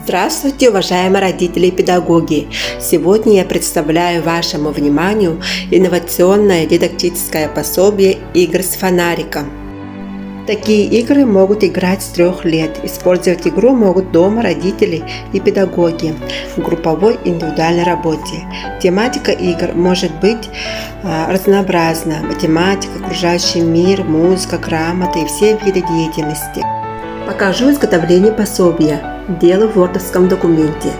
Здравствуйте, уважаемые родители и педагоги! Сегодня я представляю вашему вниманию инновационное дидактическое пособие игр с фонариком. Такие игры могут играть с 3 лет. Использовать игру могут дома родители и педагоги в групповой индивидуальной работе. Тематика игр может быть разнообразна: математика, окружающий мир, музыка, грамота и все виды деятельности. Покажу изготовление пособия. Дело в вордовском документе.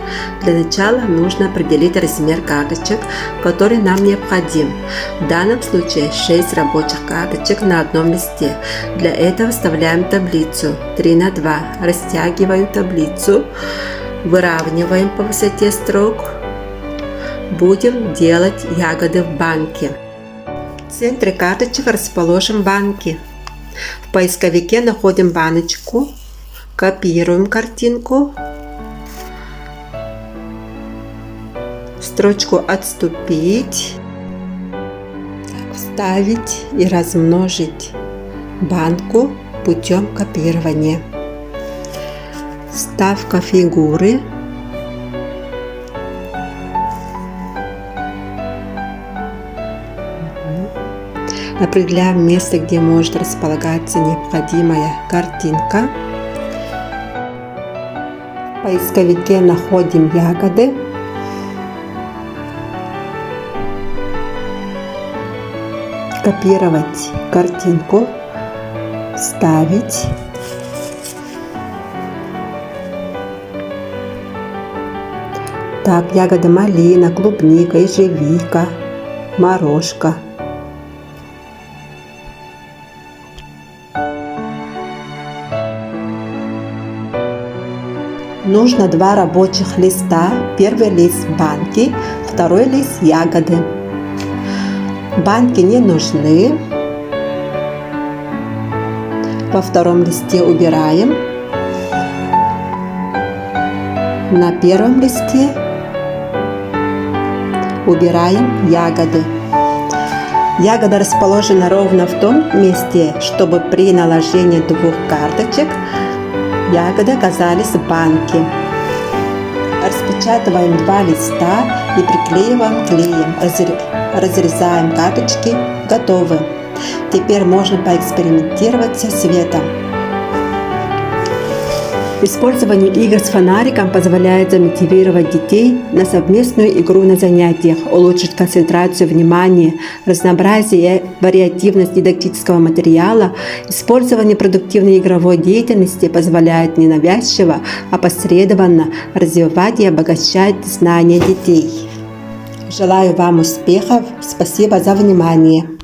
Для начала нужно определить размер карточек, который нам необходим. В данном случае 6 рабочих карточек на одном листе. Для этого вставляем таблицу 3 на 2, растягиваем таблицу, выравниваем по высоте строк. Будем делать ягоды в банке. В центре карточек расположим банки. В поисковике находим баночку, копируем картинку, строчку «Отступить», вставить и размножить банку путем копирования. Вставка фигуры. Определяем место, где может располагаться необходимая картинка. В поисковике находим ягоды. Копировать картинку, вставить. Так, ягоды малина, клубника, ежевика, морожка. Нужно 2 рабочих листа. Первый лист банки, второй лист ягоды. Банки не нужны. Во втором листе убираем. На первом листе убираем ягоды. Ягода расположена ровно в том месте, чтобы при наложении 2 карточек ягоды оказались в банке. Распечатываем 2 листа и приклеиваем клеем. Разрезаем карточки. Готовы. Теперь можно поэкспериментировать со цветом. Использование игр с фонариком позволяет замотивировать детей на совместную игру на занятиях, улучшить концентрацию внимания, разнообразие и вариативность дидактического материала. Использование продуктивной игровой деятельности позволяет ненавязчиво, опосредованно развивать и обогащать знания детей. Желаю вам успехов. Спасибо за внимание.